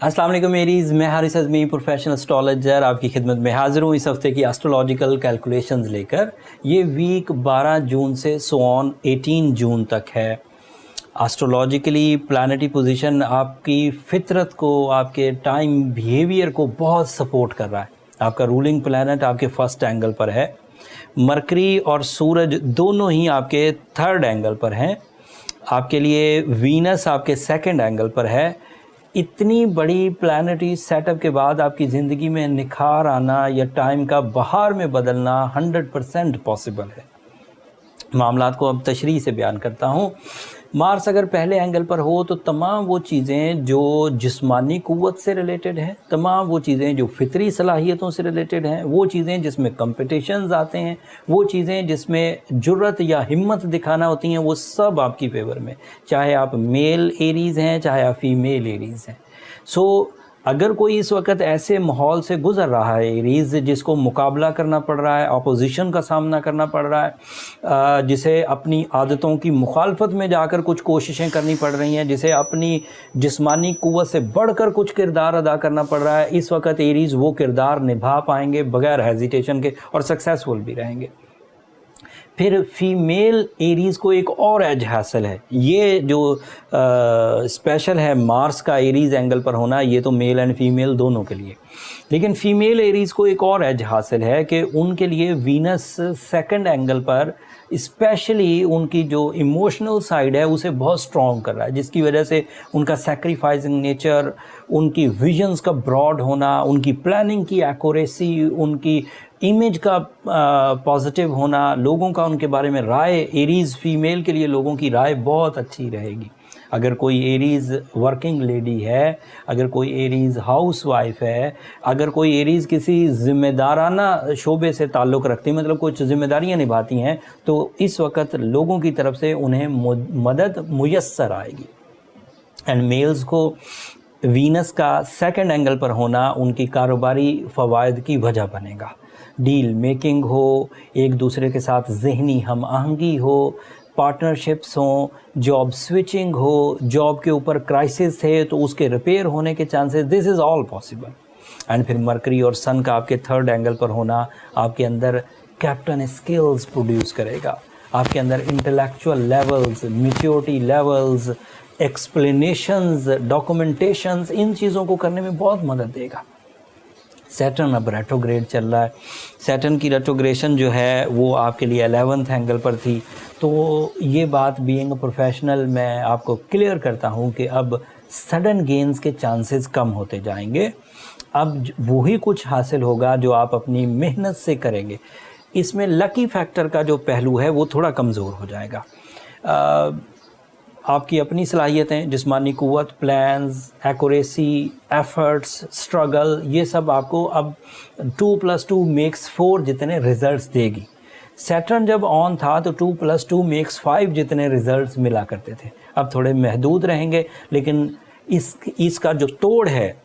अस्सलाम वालेकुम एरीज़, मैं हारिस अज़मी प्रोफेशनल एस्ट्रोलॉजर आपकी खिदमत में हाज़िर हूँ इस हफ़्ते की एस्ट्रोलॉजिकल कैलकुलेशंस लेकर। ये वीक 12 जून से ऑन 18 जून तक है। एस्ट्रोलॉजिकली प्लानेटरी पोजीशन आपकी फ़ितरत को, आपके टाइम बिहेवियर को बहुत सपोर्ट कर रहा है। आपका रूलिंग प्लानट आपके फर्स्ट एंगल पर है। मरकरी और सूरज दोनों ही आपके थर्ड एंगल पर हैं। आपके लिए वीनस आपके सेकंड एंगल पर है। इतनी बड़ी प्लानेटरी सेटअप के बाद आपकी ज़िंदगी में निखार आना या टाइम का बहार में बदलना 100% पॉसिबल है। मामलात को अब तशरीह से बयान करता हूँ। मार्स अगर पहले एंगल पर हो तो तमाम वो चीज़ें जो जिस्मानी क़ुव्वत से रिलेटेड हैं, तमाम वो चीज़ें जो फितरी सलाहियतों से रिलेटेड हैं, वो चीज़ें जिसमें कॉम्पिटिशन्स आते हैं, वो चीज़ें जिसमें जुर्रत या हिम्मत दिखाना होती हैं, वो सब आपकी फेवर में, चाहे आप मेल एरीज़ हैं, चाहे आप फीमेल एरीज़ हैं। अगर कोई इस वक्त ऐसे माहौल से गुज़र रहा है एरीज़, जिसको मुकाबला करना पड़ रहा है, अपोजिशन का सामना करना पड़ रहा है, जिसे अपनी आदतों की मुखालफत में जाकर कुछ कोशिशें करनी पड़ रही हैं, जिसे अपनी जिस्मानी क़ुव्वत से बढ़कर कुछ किरदार अदा करना पड़ रहा है, इस वक्त एरीज़ वो किरदार निभा पाएंगे बग़ैर हेजिटेशन के और सक्सेसफुल भी रहेंगे। फिर फीमेल एरीज़ को एक और एज हासिल है। ये जो स्पेशल है मार्स का एरीज़ एंगल पर होना, ये तो मेल एंड फीमेल दोनों के लिए, लेकिन फ़ीमेल एरीज़ को एक और एज हासिल है कि उनके लिए वीनस सेकंड एंगल पर स्पेशली उनकी जो इमोशनल साइड है उसे बहुत स्ट्रॉन्ग कर रहा है, जिसकी वजह से उनका सैक्रिफाइसिंग नेचर, उनकी विजन्स का ब्रॉड होना, उनकी प्लानिंग की एक्यूरेसी, उनकी इमेज का पॉजिटिव होना, लोगों का उनके बारे में राय, एरीज़ फीमेल के लिए लोगों की राय बहुत अच्छी रहेगी। अगर कोई एरीज़ वर्किंग लेडी है, अगर कोई एरीज़ हाउस वाइफ है, अगर कोई एरीज़ किसी ज़िम्मेदाराना शोबे से ताल्लुक़ रखती है, मतलब कुछ ज़िम्मेदारियाँ निभाती हैं, तो इस वक्त लोगों की तरफ से उन्हें मदद मुयस्सर आएगी। एंड मेल्स को वीनस का सेकंड एंगल पर होना उनकी कारोबारी फ़वाइद की वजह बनेगा। डील मेकिंग हो, एक दूसरे के साथ ज़हनी हम आहंगी हो, पार्टनरशिप्स हों, जॉब स्विचिंग हो, जॉब के ऊपर क्राइसिस है तो उसके रिपेयर होने के chances, this is all possible. And फिर मरकरी और सन का आपके थर्ड एंगल पर होना आपके अंदर कैप्टन स्किल्स प्रोड्यूस करेगा, आपके अंदर intellectual levels, maturity levels, explanations, documentations, इन चीज़ों को करने में बहुत मदद देगा। सैटर्न अब रेट्रोग्रेड चल रहा है। सैटर्न की रेट्रोग्रेशन जो है वो आपके लिए 11th एंगल पर थी, तो ये बात बीइंग अ प्रोफेशनल मैं आपको क्लियर करता हूँ कि अब सडन गेन्स के चांसेस कम होते जाएंगे। अब वही कुछ हासिल होगा जो आप अपनी मेहनत से करेंगे। इसमें लकी फैक्टर का जो पहलू है वो थोड़ा कमज़ोर हो जाएगा। आपकी अपनी सलाहियतें, जिस्मानी क़ुव्वत, प्लान्स, एक्यूरेसी, एफ़र्ट्स, स्ट्रगल, ये सब आपको अब 2 + 2 = 4 जितने रिज़ल्ट्स देगी। सैटर्न जब ऑन था तो 2 + 2 = 5 जितने रिज़ल्ट्स मिला करते थे। अब थोड़े महदूद रहेंगे, लेकिन इसका जो तोड़ है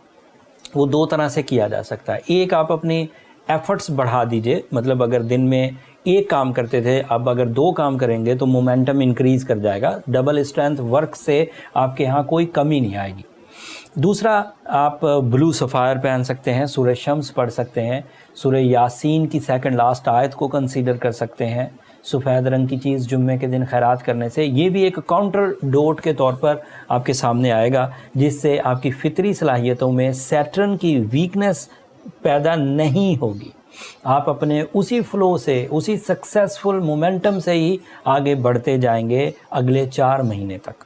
वो दो तरह से किया जा सकता है। एक, आप अपनी एफ़र्ट्स बढ़ा दीजिए, मतलब अगर दिन में एक काम करते थे, अब अगर 2 काम करेंगे तो मोमेंटम इंक्रीज़ कर जाएगा। डबल स्ट्रेंथ वर्क से आपके यहाँ कोई कमी नहीं आएगी। दूसरा, आप ब्लू सफ़ायर पहन सकते हैं, सूरह शम्स पढ़ सकते हैं, सूरह यासीन की सेकंड लास्ट आयत को कंसीडर कर सकते हैं। सफ़ेद रंग की चीज़ जुम्मे के दिन खैरात करने से ये भी एक काउंटर डोट के तौर पर आपके सामने आएगा, जिससे आपकी फ़ितरी सलाहियतों में सैटर्न की वीकनेस पैदा नहीं होगी। आप अपने उसी फ़्लो से, उसी सक्सेसफुल मोमेंटम से ही आगे बढ़ते जाएंगे अगले 4 महीने तक।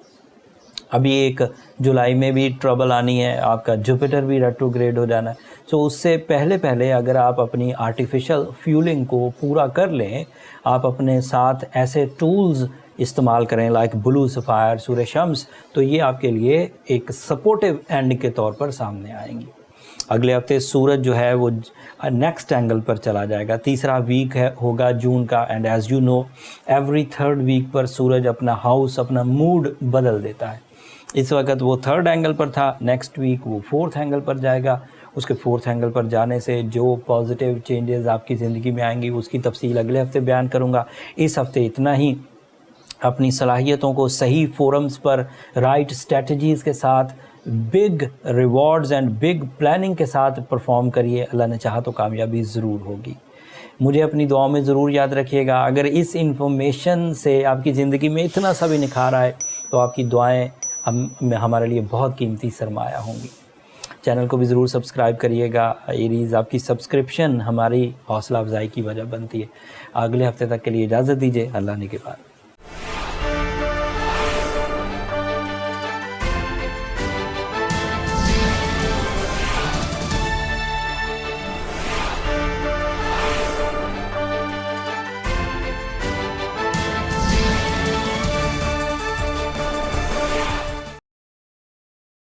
अभी 1 जुलाई में भी ट्रबल आनी है, आपका जुपिटर भी रेट्रोग्रेड हो जाना है। तो उससे पहले अगर आप अपनी आर्टिफिशियल फ्यूलिंग को पूरा कर लें, आप अपने साथ ऐसे टूल्स इस्तेमाल करें लाइक ब्लू सफ़ायर, सूरह शम्स, तो ये आपके लिए एक सपोर्टिव एंड के तौर पर सामने आएंगी। अगले हफ्ते सूरज जो है वो नेक्स्ट एंगल पर चला जाएगा। तीसरा वीक होगा जून का, and as you know every third week पर सूरज अपना हाउस, अपना मूड बदल देता है। इस वक्त वो थर्ड एंगल पर था, नेक्स्ट वीक वो फोर्थ एंगल पर जाएगा। उसके फोर्थ एंगल पर जाने से जो पॉजिटिव चेंजेस आपकी ज़िंदगी में आएंगी उसकी तफसील अगले हफ्ते बयान करूँगा। इस हफ्ते इतना ही। अपनी सलाहियतों को सही फोरम्स पर राइट स्ट्रेटजीज़ के साथ big rewards and big planning کے ساتھ پرفارم کریے، اللہ نے چاہا تو کامیابی ضرور ہوگی۔ مجھے اپنی دعاؤں میں ضرور یاد رکھیے گا۔ اگر اس انفارمیشن سے آپ کی زندگی میں اتنا سا بھی نکھار آئے تو آپ کی دعائیں ہمارے لیے بہت قیمتی سرمایہ ہوں گی۔ چینل کو بھی ضرور سبسکرائب کریے گا۔ ایریز آپ کی سبسکرپشن ہماری حوصلہ افزائی کی وجہ بنتی ہے۔ اگلے ہفتے تک کے لیے اجازت دیجیے، اللہ نے کے بعد۔